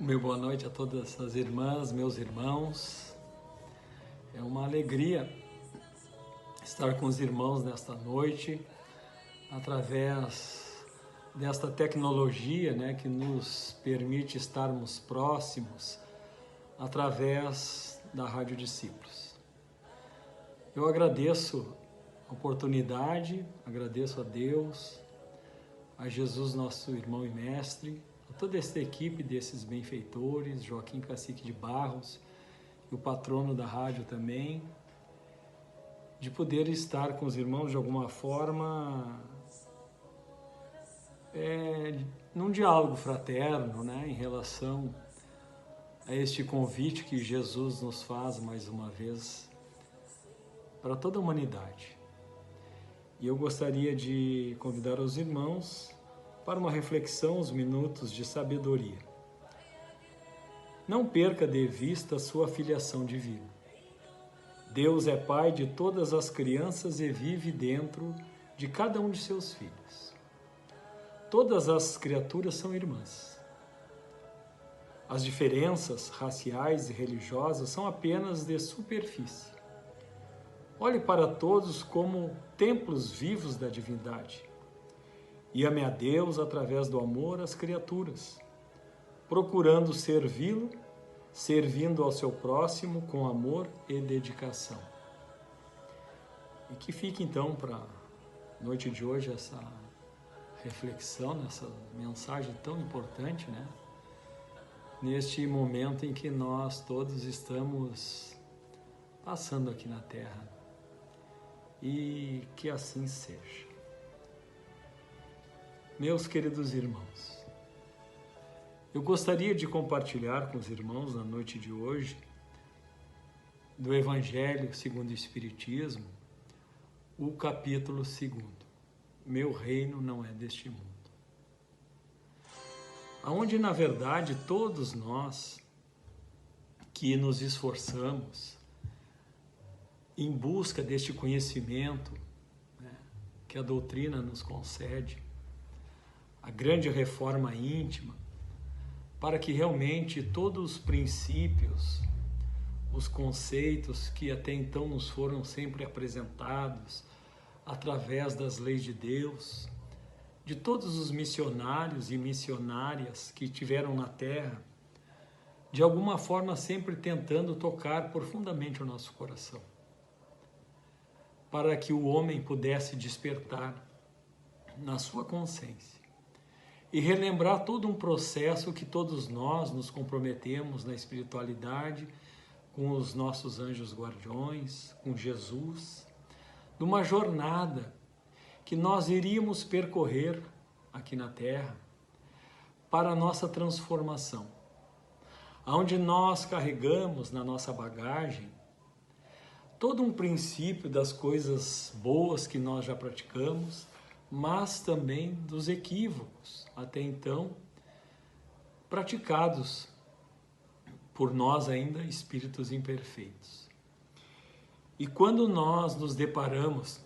Meu boa noite a todas as irmãs, meus irmãos. É uma alegria estar com os irmãos nesta noite, através desta tecnologia, que nos permite estarmos próximos, através da Rádio Discípulos. Eu agradeço a oportunidade, agradeço a Deus, a Jesus, nosso irmão e mestre, a toda esta equipe desses benfeitores, Joaquim Cacique de Barros, e o patrono da rádio também, de poder estar com os irmãos de alguma forma, num diálogo fraterno, em relação a este convite que Jesus nos faz mais uma vez para toda a humanidade. E eu gostaria de convidar os irmãos para uma reflexão, os minutos de sabedoria. Não perca de vista a sua filiação divina. Deus é Pai de todas as crianças e vive dentro de cada um de seus filhos. Todas as criaturas são irmãs. As diferenças raciais e religiosas são apenas de superfície. Olhe para todos como templos vivos da divindade. E ame a Deus através do amor às criaturas, procurando servi-lo, servindo ao seu próximo com amor e dedicação. E que fique então para a noite de hoje essa reflexão, essa mensagem tão importante, neste momento em que nós todos estamos passando aqui na Terra. E que assim seja. Meus queridos irmãos, eu gostaria de compartilhar com os irmãos na noite de hoje, do Evangelho segundo o Espiritismo, o capítulo 2, Meu reino não é deste mundo. Onde, na verdade, todos nós que nos esforçamos em busca deste conhecimento que a doutrina nos concede, a grande reforma íntima, para que realmente todos os princípios, os conceitos que até então nos foram sempre apresentados através das leis de Deus, de todos os missionários e missionárias que tiveram na Terra, de alguma forma sempre tentando tocar profundamente o nosso coração, para que o homem pudesse despertar na sua consciência e relembrar todo um processo que todos nós nos comprometemos na espiritualidade, com os nossos anjos guardiões, com Jesus, numa jornada que nós iríamos percorrer aqui na Terra para a nossa transformação, onde nós carregamos na nossa bagagem todo um princípio das coisas boas que nós já praticamos, mas também dos equívocos, até então, praticados por nós ainda espíritos imperfeitos. E quando nós nos deparamos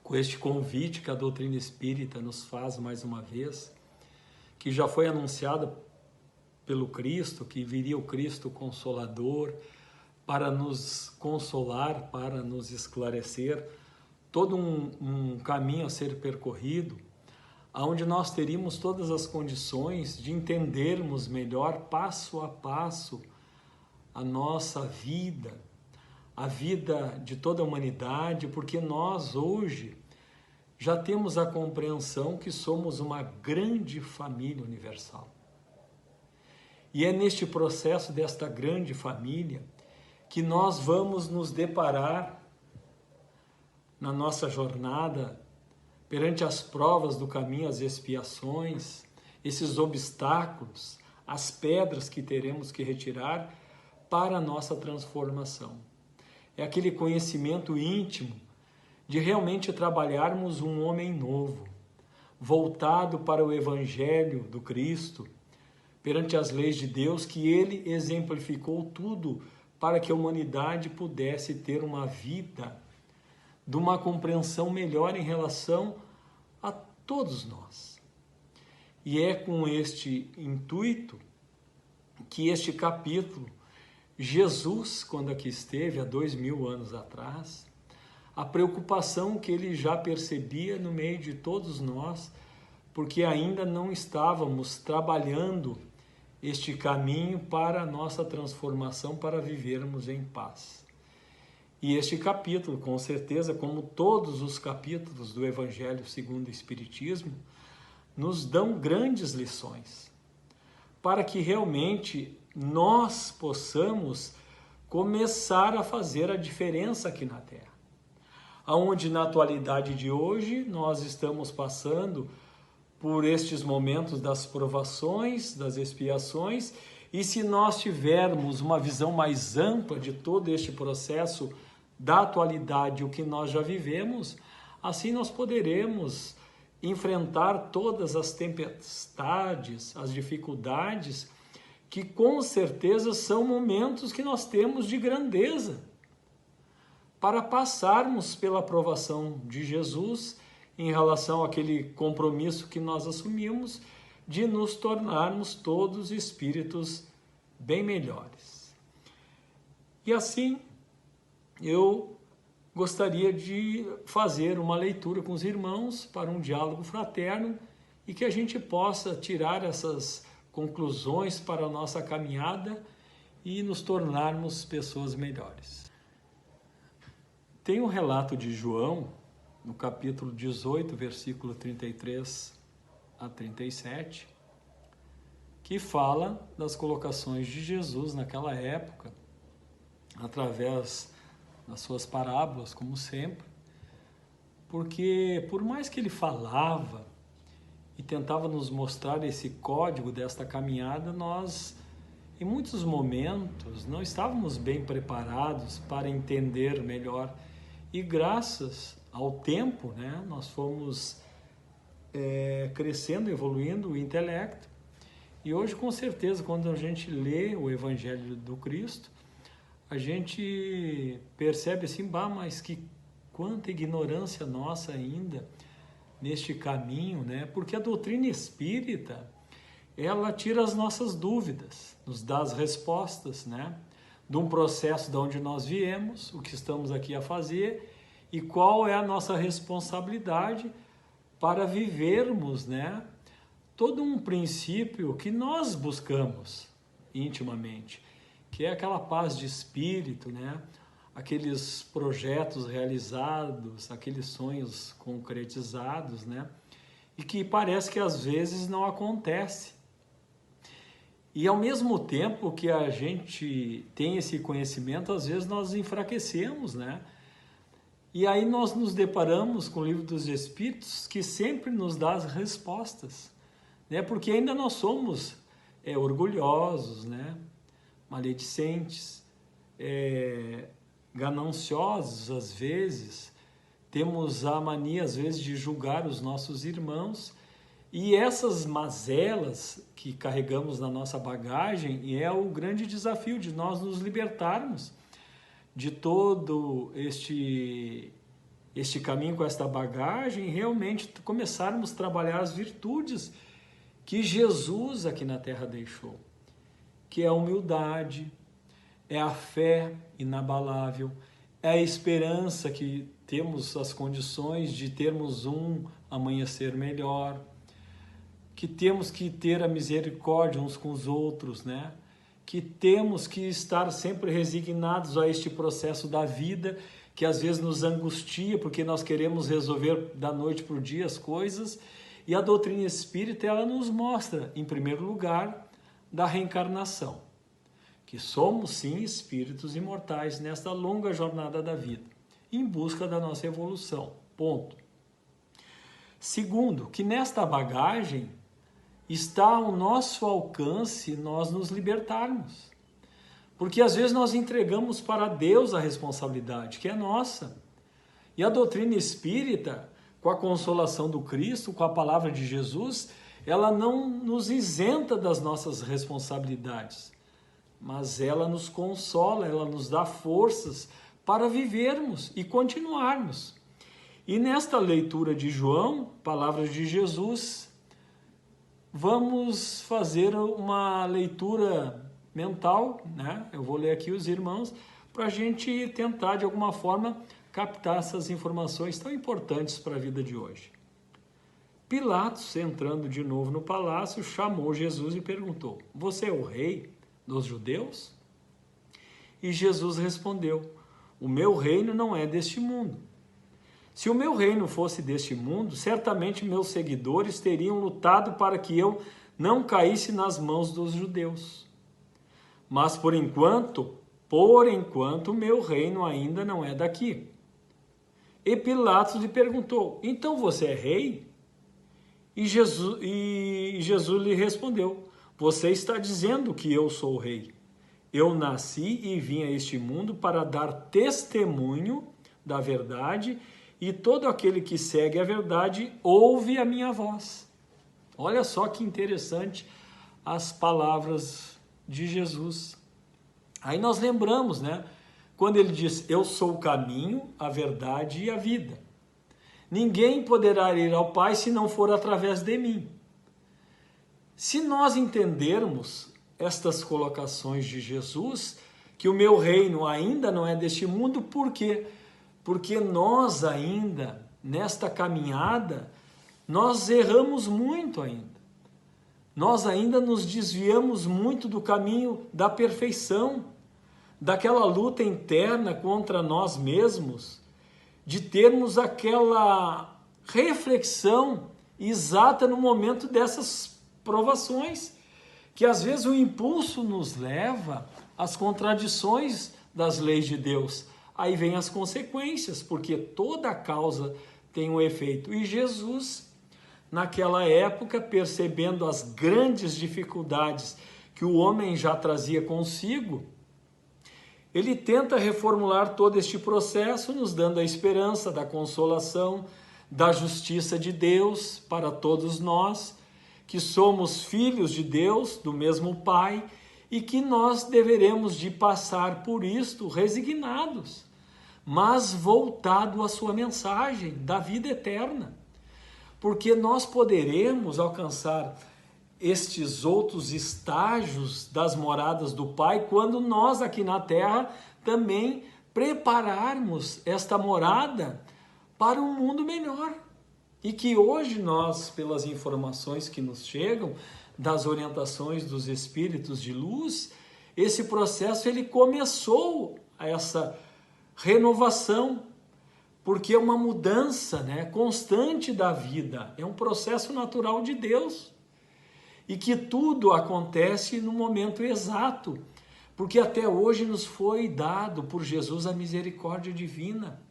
com este convite que a doutrina espírita nos faz mais uma vez, que já foi anunciada pelo Cristo, que viria o Cristo Consolador para nos consolar, para nos esclarecer, todo um caminho a ser percorrido, onde nós teríamos todas as condições de entendermos melhor, passo a passo, a nossa vida, a vida de toda a humanidade, porque nós hoje já temos a compreensão que somos uma grande família universal. E é neste processo desta grande família que nós vamos nos deparar na nossa jornada, perante as provas do caminho, as expiações, esses obstáculos, as pedras que teremos que retirar para a nossa transformação. É aquele conhecimento íntimo de realmente trabalharmos um homem novo, voltado para o Evangelho do Cristo, perante as leis de Deus, que ele exemplificou tudo para que a humanidade pudesse ter uma vida de uma compreensão melhor em relação a todos nós. E é com este intuito que este capítulo, Jesus, quando aqui esteve há 2000 anos atrás, a preocupação que ele já percebia no meio de todos nós, porque ainda não estávamos trabalhando este caminho para a nossa transformação, para vivermos em paz. E este capítulo, com certeza, como todos os capítulos do Evangelho segundo o Espiritismo, nos dão grandes lições, para que realmente nós possamos começar a fazer a diferença aqui na Terra. Onde na atualidade de hoje nós estamos passando por estes momentos das provações, das expiações, e se nós tivermos uma visão mais ampla de todo este processo da atualidade, o que nós já vivemos, assim nós poderemos enfrentar todas as tempestades, as dificuldades, que com certeza são momentos que nós temos de grandeza, para passarmos pela aprovação de Jesus em relação àquele compromisso que nós assumimos de nos tornarmos todos espíritos bem melhores. E assim, eu gostaria de fazer uma leitura com os irmãos para um diálogo fraterno e que a gente possa tirar essas conclusões para a nossa caminhada e nos tornarmos pessoas melhores. Tem um relato de João, no capítulo 18, versículo 33 a 37, que fala das colocações de Jesus naquela época, através das suas parábolas, como sempre, porque por mais que ele falava e tentava nos mostrar esse código desta caminhada, nós, em muitos momentos, não estávamos bem preparados para entender melhor. E graças ao tempo, né, nós fomos crescendo, evoluindo o intelecto. E hoje, com certeza, quando a gente lê o Evangelho do Cristo, a gente percebe assim, mas que quanta ignorância nossa ainda neste caminho, né? Porque a doutrina espírita, ela tira as nossas dúvidas, nos dá as respostas, né? De um processo de onde nós viemos, o que estamos aqui a fazer e qual é a nossa responsabilidade para vivermos, né? Todo um princípio que nós buscamos intimamente, que é aquela paz de espírito, né? Aqueles projetos realizados, aqueles sonhos concretizados, né? E que parece que às vezes não acontece. E ao mesmo tempo que a gente tem esse conhecimento, às vezes nós enfraquecemos, né? E aí nós nos deparamos com o Livro dos Espíritos, que sempre nos dá as respostas, né? Porque ainda nós somos orgulhosos, né? Maledicentes, gananciosos às vezes, temos a mania às vezes de julgar os nossos irmãos, e essas mazelas que carregamos na nossa bagagem é o grande desafio de nós nos libertarmos de todo este caminho com esta bagagem e realmente começarmos a trabalhar as virtudes que Jesus aqui na Terra deixou, que é a humildade, é a fé inabalável, é a esperança que temos as condições de termos um amanhecer melhor, que temos que ter a misericórdia uns com os outros, né? Que temos que estar sempre resignados a este processo da vida, que às vezes nos angustia, porque nós queremos resolver da noite para o dia as coisas, e a doutrina espírita, ela nos mostra, em primeiro lugar, da reencarnação, que somos sim espíritos imortais nesta longa jornada da vida, em busca da nossa evolução, ponto. Segundo, que nesta bagagem está ao nosso alcance nós nos libertarmos. Porque às vezes nós entregamos para Deus a responsabilidade, que é nossa. E a doutrina espírita, com a consolação do Cristo, com a palavra de Jesus, ela não nos isenta das nossas responsabilidades, mas ela nos consola, ela nos dá forças para vivermos e continuarmos. E nesta leitura de João, palavras de Jesus, vamos fazer uma leitura mental, né? Eu vou ler aqui os irmãos para a gente tentar de alguma forma captar essas informações tão importantes para a vida de hoje. Pilatos, entrando de novo no palácio, chamou Jesus e perguntou: você é o rei dos judeus? E Jesus respondeu: o meu reino não é deste mundo. Se o meu reino fosse deste mundo, certamente meus seguidores teriam lutado para que eu não caísse nas mãos dos judeus. Mas por enquanto, meu reino ainda não é daqui. E Pilatos lhe perguntou: então você é rei? E Jesus lhe respondeu: você está dizendo que eu sou o rei. Eu nasci e vim a este mundo para dar testemunho da verdade, e todo aquele que segue a verdade ouve a minha voz. Olha só que interessante as palavras de Jesus. Aí nós lembramos, né? Quando ele diz: eu sou o caminho, a verdade e a vida. Ninguém poderá ir ao Pai se não for através de mim. Se nós entendermos estas colocações de Jesus, que o meu reino ainda não é deste mundo, por quê? Porque nós ainda, nesta caminhada, nós erramos muito ainda. Nós ainda nos desviamos muito do caminho da perfeição, daquela luta interna contra nós mesmos, de termos aquela reflexão exata no momento dessas provações, que às vezes o impulso nos leva às contradições das leis de Deus. Aí vem as consequências, porque toda causa tem um efeito. E Jesus, naquela época, percebendo as grandes dificuldades que o homem já trazia consigo, ele tenta reformular todo este processo, nos dando a esperança da consolação, da justiça de Deus para todos nós, que somos filhos de Deus, do mesmo Pai, e que nós deveremos de passar por isto resignados, mas voltado à sua mensagem da vida eterna. Porque nós poderemos alcançar estes outros estágios das moradas do Pai quando nós aqui na Terra também prepararmos esta morada para um mundo melhor. E que hoje nós, pelas informações que nos chegam, das orientações dos Espíritos de luz, esse processo ele começou essa renovação, porque é uma mudança, né, constante da vida, é um processo natural de Deus. E que tudo acontece no momento exato, porque até hoje nos foi dado por Jesus a misericórdia divina.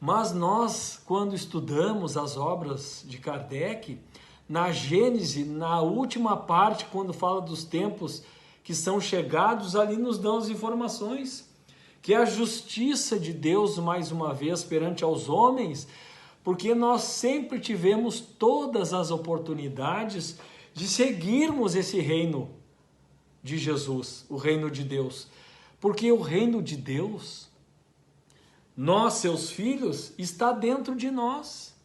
Mas nós, quando estudamos as obras de Kardec, na Gênese, na última parte, quando fala dos tempos que são chegados, ali nos dão as informações, que é a justiça de Deus, mais uma vez, perante aos homens, porque nós sempre tivemos todas as oportunidades de seguirmos esse reino de Jesus, o reino de Deus. Porque o reino de Deus, nós, seus filhos, está dentro de nós.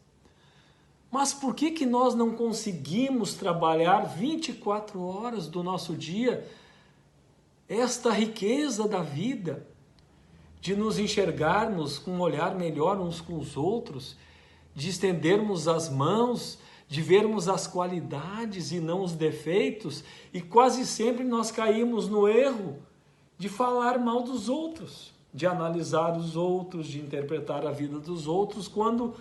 Mas por que nós não conseguimos trabalhar 24 horas do nosso dia esta riqueza da vida, de nos enxergarmos com um olhar melhor uns com os outros, de estendermos as mãos, de vermos as qualidades e não os defeitos, e quase sempre nós caímos no erro de falar mal dos outros, de analisar os outros, de interpretar a vida dos outros, quando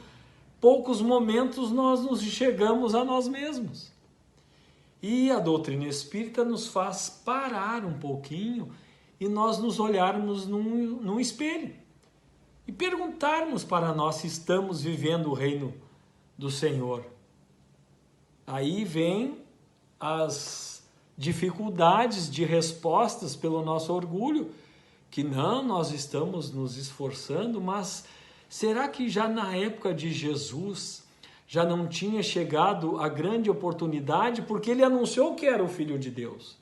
poucos momentos nós nos enxergamos a nós mesmos. E a doutrina espírita nos faz parar um pouquinho e nós nos olharmos num espelho e perguntarmos para nós se estamos vivendo o reino do Senhor. Aí vem as dificuldades de respostas pelo nosso orgulho, que não, nós estamos nos esforçando, mas será que já na época de Jesus já não tinha chegado a grande oportunidade, porque ele anunciou que era o Filho de Deus,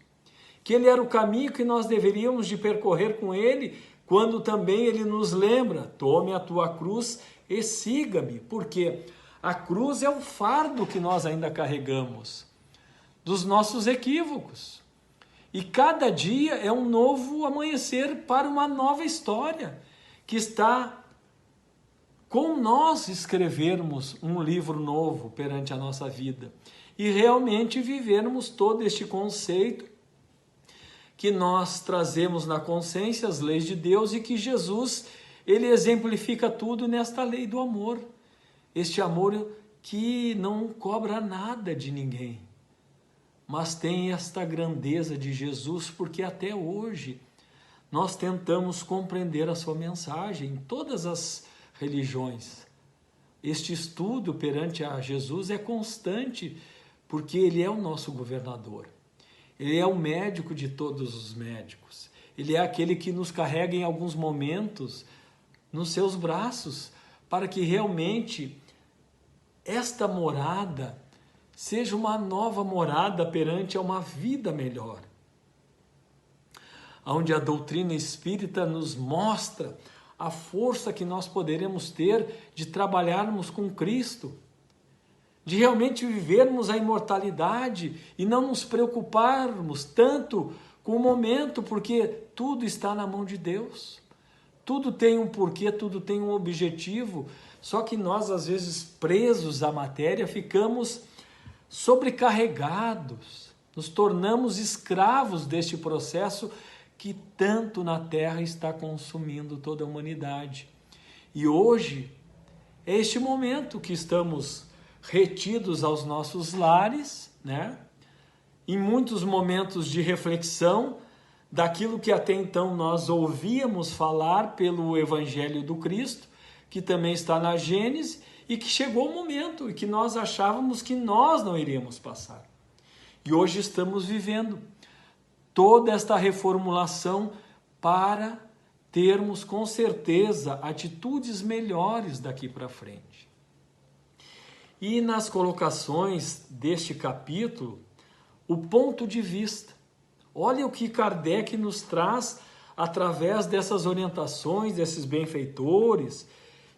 que ele era o caminho que nós deveríamos de percorrer com ele, quando também ele nos lembra: tome a tua cruz e siga-me, porque a cruz é o fardo que nós ainda carregamos dos nossos equívocos. E cada dia é um novo amanhecer para uma nova história, que está com nós escrevermos um livro novo perante a nossa vida e realmente vivermos todo este conceito que nós trazemos na consciência, as leis de Deus, e que Jesus, ele exemplifica tudo nesta lei do amor. Este amor que não cobra nada de ninguém, mas tem esta grandeza de Jesus, porque até hoje nós tentamos compreender a sua mensagem em todas as religiões. Este estudo perante a Jesus é constante, porque ele é o nosso governador. Ele é o médico de todos os médicos. Ele é aquele que nos carrega em alguns momentos nos seus braços, para que realmente esta morada seja uma nova morada perante a uma vida melhor. Onde a doutrina espírita nos mostra a força que nós poderemos ter de trabalharmos com Cristo, de realmente vivermos a imortalidade e não nos preocuparmos tanto com o momento, porque tudo está na mão de Deus. Tudo tem um porquê, tudo tem um objetivo, só que nós, às vezes, presos à matéria, ficamos sobrecarregados, nos tornamos escravos deste processo que tanto na Terra está consumindo toda a humanidade. E hoje é este momento que estamos retidos aos nossos lares, né? Em muitos momentos de reflexão daquilo que até então nós ouvíamos falar pelo Evangelho do Cristo, que também está na Gênesis, e que chegou o momento e que nós achávamos que nós não iríamos passar. E hoje estamos vivendo toda esta reformulação para termos com certeza atitudes melhores daqui para frente. E nas colocações deste capítulo, o ponto de vista. Olha o que Kardec nos traz através dessas orientações, desses benfeitores,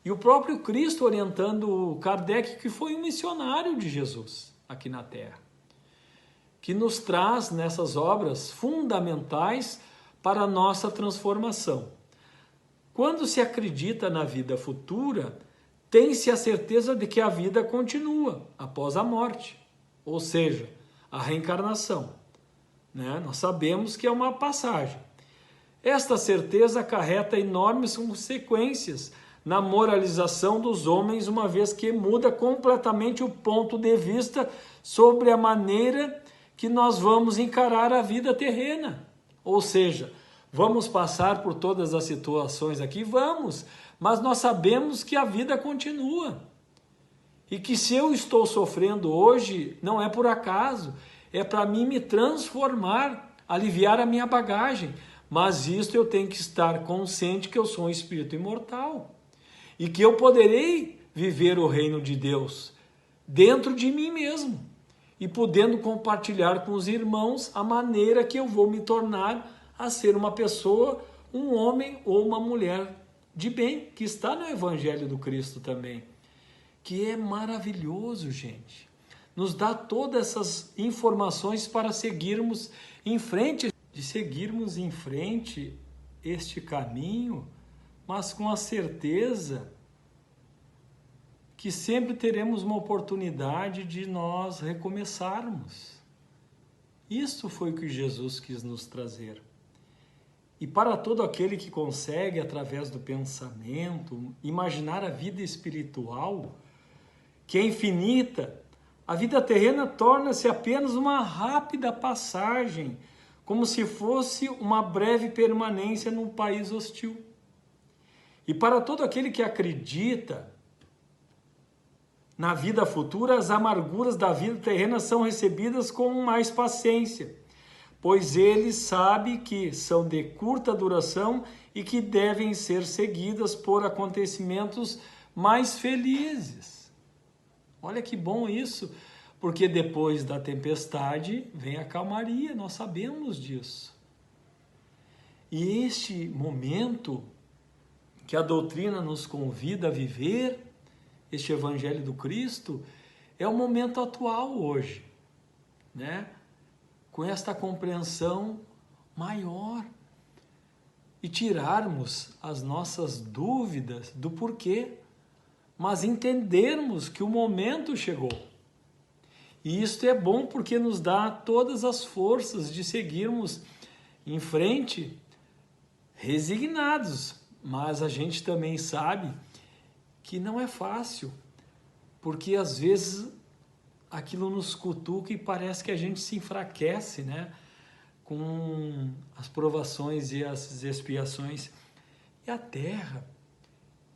e o próprio Cristo orientando Kardec, que foi um missionário de Jesus aqui na Terra, que nos traz nessas obras fundamentais para a nossa transformação. Quando se acredita na vida futura, tem-se a certeza de que a vida continua após a morte, ou seja, a reencarnação. Nós sabemos que é uma passagem. Esta certeza acarreta enormes consequências na moralização dos homens, uma vez que muda completamente o ponto de vista sobre a maneira que nós vamos encarar a vida terrena. Ou seja, vamos passar por todas as situações aqui? Vamos, mas nós sabemos que a vida continua. E que se eu estou sofrendo hoje, não é por acaso, é para mim me transformar, aliviar a minha bagagem. Mas isto eu tenho que estar consciente que eu sou um espírito imortal. E que eu poderei viver o reino de Deus dentro de mim mesmo. E podendo compartilhar com os irmãos a maneira que eu vou me tornar a ser uma pessoa, um homem ou uma mulher de bem, que está no Evangelho do Cristo também. Que é maravilhoso, gente. Nos dá todas essas informações para seguirmos em frente, este caminho, mas com a certeza que sempre teremos uma oportunidade de nós recomeçarmos. Isso foi o que Jesus quis nos trazer. E para todo aquele que consegue, através do pensamento, imaginar a vida espiritual, que é infinita, a vida terrena torna-se apenas uma rápida passagem, como se fosse uma breve permanência num país hostil. E para todo aquele que acredita na vida futura, as amarguras da vida terrena são recebidas com mais paciência, pois ele sabe que são de curta duração e que devem ser seguidas por acontecimentos mais felizes. Olha que bom isso, porque depois da tempestade vem a calmaria, nós sabemos disso. E este momento que a doutrina nos convida a viver, este Evangelho do Cristo, é o momento atual hoje, né? com esta compreensão maior e tirarmos as nossas dúvidas do porquê, mas entendermos que o momento chegou. E isto é bom porque nos dá todas as forças de seguirmos em frente resignados, mas a gente também sabe que não é fácil, porque às vezes aquilo nos cutuca e parece que a gente se enfraquece, né? Com as provações e as expiações. E a Terra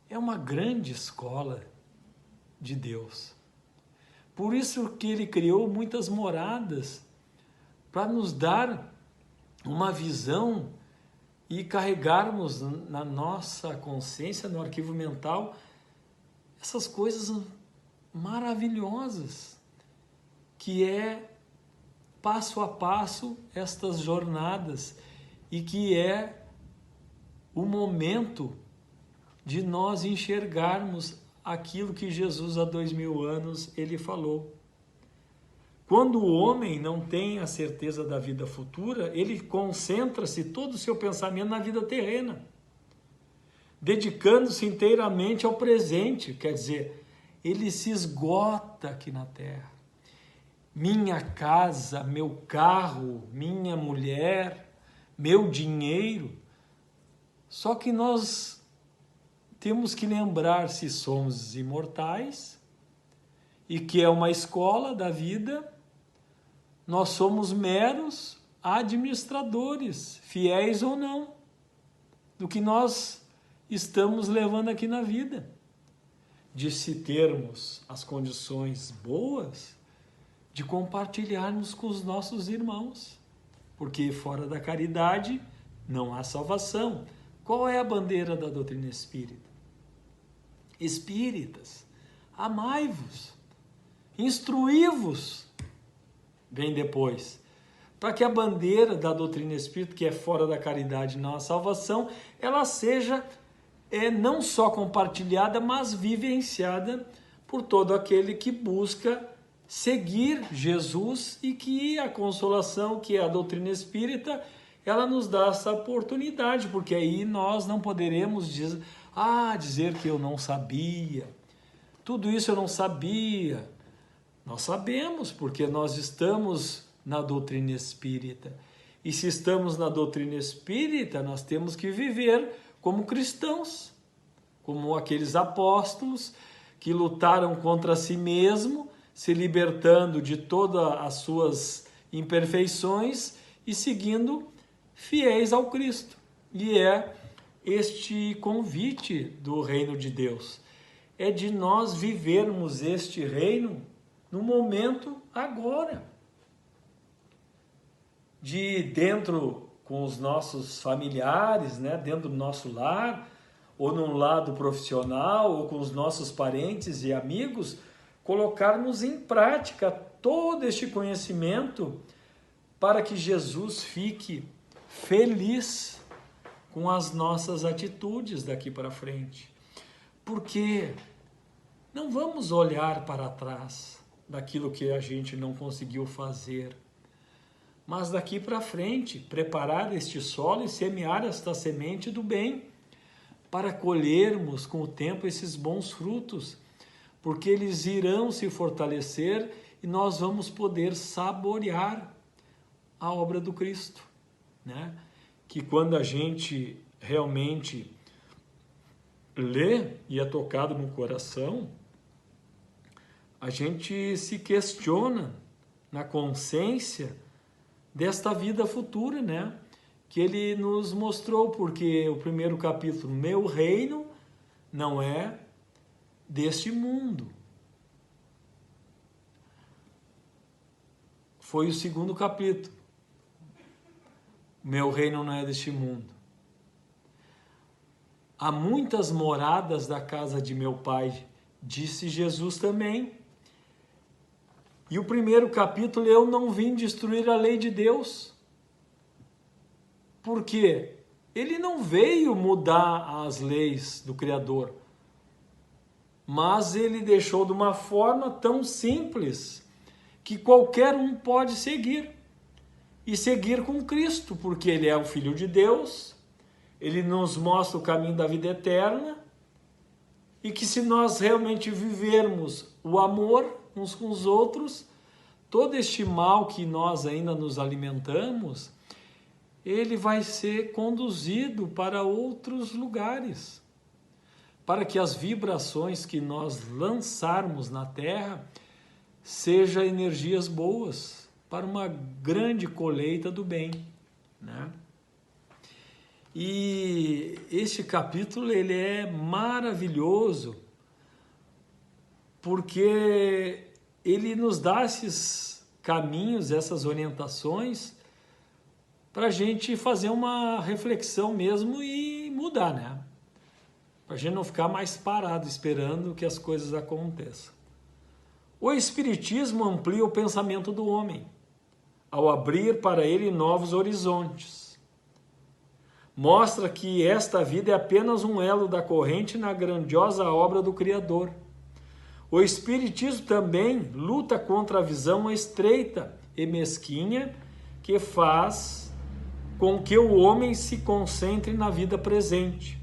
é uma grande escola de Deus. Por isso que Ele criou muitas moradas, para nos dar uma visão e carregarmos na nossa consciência, no arquivo mental, essas coisas maravilhosas, que é passo a passo estas jornadas e que é o momento de nós enxergarmos aquilo que Jesus há 2000 anos ele falou. Quando o homem não tem a certeza da vida futura, ele concentra-se todo o seu pensamento na vida terrena, dedicando-se inteiramente ao presente, quer dizer, ele se esgota aqui na Terra. Minha casa, meu carro, minha mulher, meu dinheiro. Só que nós temos que lembrar se somos imortais e que é uma escola da vida, nós somos meros administradores, fiéis ou não, do que nós estamos levando aqui na vida. De se termos as condições boas, de compartilharmos com os nossos irmãos, porque fora da caridade não há salvação. Qual é a bandeira da doutrina espírita? Espíritas, amai-vos, instruí-vos, vem depois, para que a bandeira da doutrina espírita, que é fora da caridade não há salvação, ela seja não só compartilhada, mas vivenciada por todo aquele que busca seguir Jesus, e que a consolação, que é a doutrina espírita, ela nos dá essa oportunidade, porque aí nós não poderemos dizer que eu não sabia, tudo isso eu não sabia. Nós sabemos, porque nós estamos na doutrina espírita. E se estamos na doutrina espírita, nós temos que viver como cristãos, como aqueles apóstolos que lutaram contra si mesmo, se libertando de todas as suas imperfeições e seguindo fiéis ao Cristo. E é este convite do reino de Deus, é de nós vivermos este reino no momento agora, de dentro com os nossos familiares, né, dentro do nosso lar, ou num lado profissional, ou com os nossos parentes e amigos, colocarmos em prática todo este conhecimento para que Jesus fique feliz com as nossas atitudes daqui para frente. Porque não vamos olhar para trás daquilo que a gente não conseguiu fazer, mas daqui para frente preparar este solo e semear esta semente do bem, para colhermos com o tempo esses bons frutos, porque eles irão se fortalecer e nós vamos poder saborear a obra do Cristo, né? Que quando a gente realmente lê e é tocado no coração, a gente se questiona na consciência desta vida futura, né? Que ele nos mostrou, porque o primeiro capítulo, meu reino não é deste mundo. Foi o segundo capítulo. Meu reino não é deste mundo. Há muitas moradas da casa de meu Pai, disse Jesus também. E o primeiro capítulo, eu não vim destruir a lei de Deus. Por quê? Ele não veio mudar as leis do Criador, mas ele deixou de uma forma tão simples que qualquer um pode seguir. e seguir com Cristo, porque Ele é o Filho de Deus, Ele nos mostra o caminho da vida eterna, e que se nós realmente vivermos o amor uns com os outros, todo este mal que nós ainda nos alimentamos, ele vai ser conduzido para outros lugares, para que as vibrações que nós lançarmos na Terra sejam energias boas, para uma grande colheita do bem, né? E este capítulo ele é maravilhoso, porque ele nos dá esses caminhos, essas orientações, para a gente fazer uma reflexão mesmo e mudar, né? Para a gente não ficar mais parado esperando que as coisas aconteçam. O Espiritismo amplia o pensamento do homem, ao abrir para ele novos horizontes. Mostra que esta vida é apenas um elo da corrente na grandiosa obra do Criador. O Espiritismo também luta contra a visão estreita e mesquinha que faz com que o homem se concentre na vida presente,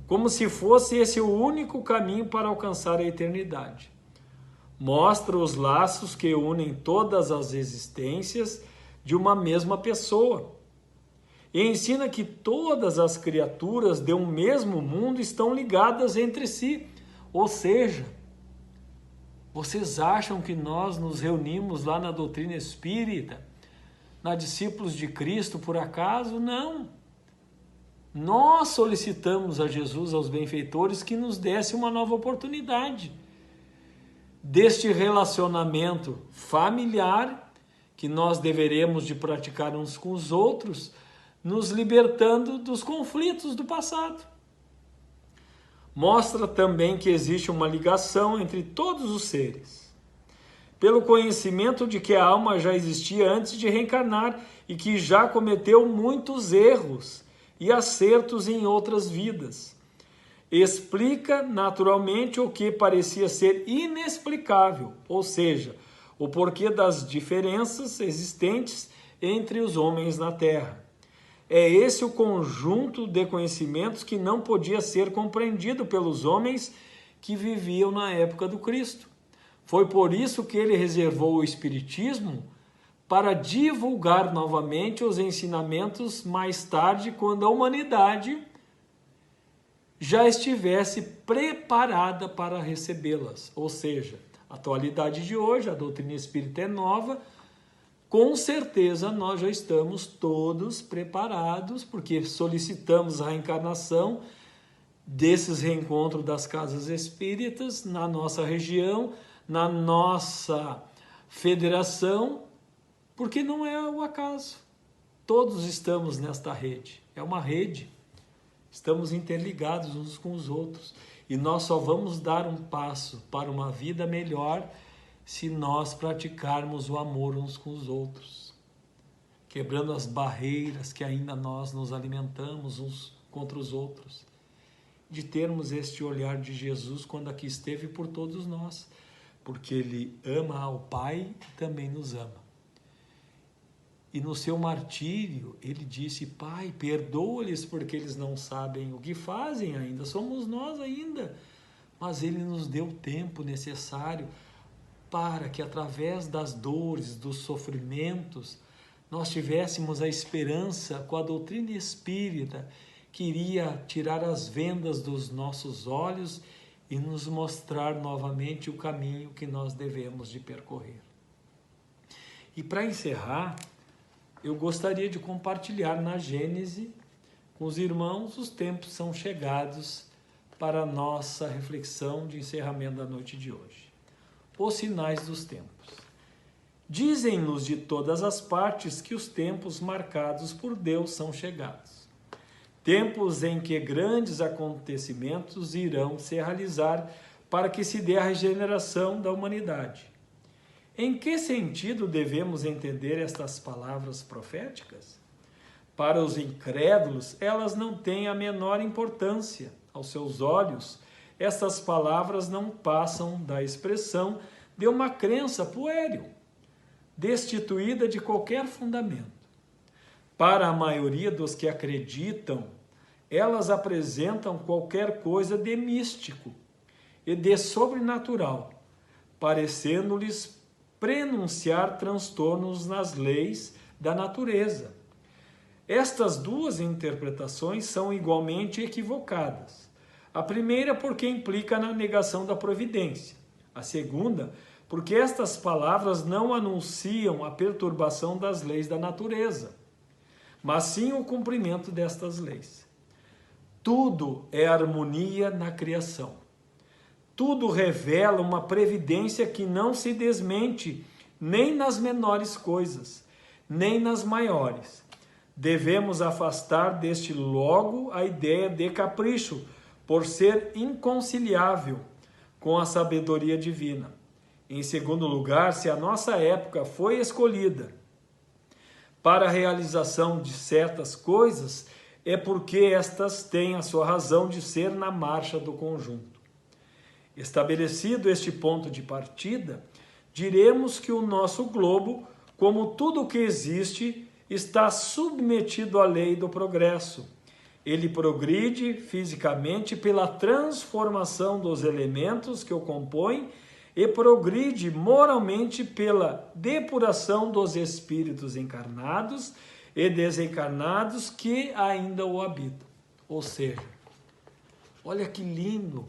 como se fosse esse o único caminho para alcançar a eternidade. Mostra os laços que unem todas as existências de uma mesma pessoa e ensina que todas as criaturas de um mesmo mundo estão ligadas entre si. Ou seja, vocês acham que nós nos reunimos lá na doutrina espírita, na Discípulos de Cristo, por acaso? Não. Nós solicitamos a Jesus, aos benfeitores, que nos desse uma nova oportunidade deste relacionamento familiar que nós deveremos de praticar uns com os outros, nos libertando dos conflitos do passado. Mostra também que existe uma ligação entre todos os seres, pelo conhecimento de que a alma já existia antes de reencarnar e que já cometeu muitos erros e acertos em outras vidas. Explica naturalmente o que parecia ser inexplicável, ou seja, o porquê das diferenças existentes entre os homens na Terra. É esse o conjunto de conhecimentos que não podia ser compreendido pelos homens que viviam na época do Cristo. Foi por isso que ele reservou o Espiritismo para divulgar novamente os ensinamentos mais tarde, quando a humanidade já estivesse preparada para recebê-las. Ou seja, a atualidade de hoje, a doutrina espírita é nova. Com certeza nós já estamos todos preparados, porque solicitamos a reencarnação desses reencontros das casas espíritas na nossa região, na nossa federação, porque não é o acaso. Todos estamos nesta rede, é uma rede, estamos interligados uns com os outros, e nós só vamos dar um passo para uma vida melhor se nós praticarmos o amor uns com os outros, quebrando as barreiras que ainda nós nos alimentamos uns contra os outros, de termos este olhar de Jesus quando aqui esteve por todos nós, porque Ele ama ao Pai e também nos ama. E no seu martírio, Ele disse: Pai, perdoa-lhes porque eles não sabem o que fazem ainda, somos nós ainda, mas Ele nos deu o tempo necessário para que através das dores, dos sofrimentos, nós tivéssemos a esperança com a doutrina espírita, que iria tirar as vendas dos nossos olhos e nos mostrar novamente o caminho que nós devemos de percorrer. E para encerrar, eu gostaria de compartilhar na Gênese com os irmãos. Os tempos são chegados para a nossa reflexão de encerramento da noite de hoje. Os sinais dos tempos. Dizem-nos de todas as partes que os tempos marcados por Deus são chegados. Tempos em que grandes acontecimentos irão se realizar para que se dê a regeneração da humanidade. Em que sentido devemos entender estas palavras proféticas? Para os incrédulos, elas não têm a menor importância. Aos seus olhos, estas palavras não passam da expressão de uma crença puéril. destituída de qualquer fundamento. Para a maioria dos que acreditam, elas apresentam qualquer coisa de místico e de sobrenatural, parecendo-lhes prenunciar transtornos nas leis da natureza. Estas duas interpretações são igualmente equivocadas. A primeira porque implica na negação da providência. A segunda porque estas palavras não anunciam a perturbação das leis da natureza, mas sim o cumprimento destas leis. Tudo é harmonia na criação. Tudo revela uma previdência que não se desmente nem nas menores coisas, nem nas maiores. Devemos afastar deste logo a ideia de capricho, por ser inconciliável com a sabedoria divina. Em segundo lugar, se a nossa época foi escolhida para a realização de certas coisas, é porque estas têm a sua razão de ser na marcha do conjunto. Estabelecido este ponto de partida, diremos que o nosso globo, como tudo o que existe, está submetido à lei do progresso. Ele progride fisicamente pela transformação dos elementos que o compõem e progride moralmente pela depuração dos espíritos encarnados e desencarnados que ainda o habitam. Ou seja, olha que lindo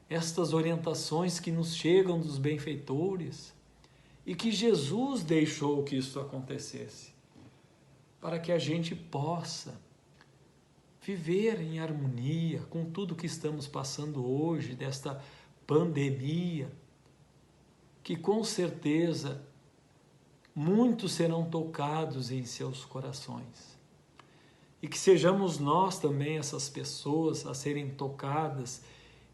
estas orientações que nos chegam dos benfeitores e que Jesus deixou que isso acontecesse, para que a gente possa viver em harmonia com tudo que estamos passando hoje, desta pandemia, que com certeza muitos serão tocados em seus corações. E que sejamos nós também essas pessoas a serem tocadas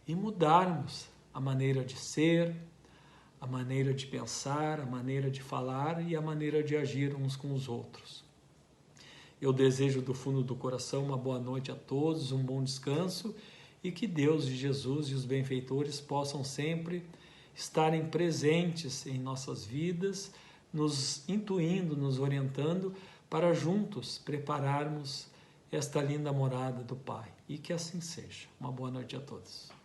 e mudarmos a maneira de ser, a maneira de pensar, a maneira de falar e a maneira de agir uns com os outros. Eu desejo do fundo do coração uma boa noite a todos, um bom descanso e que Deus e Jesus e os benfeitores possam sempre estarem presentes em nossas vidas, nos intuindo, nos orientando para juntos prepararmos esta linda morada do Pai. E que assim seja. Uma boa noite a todos.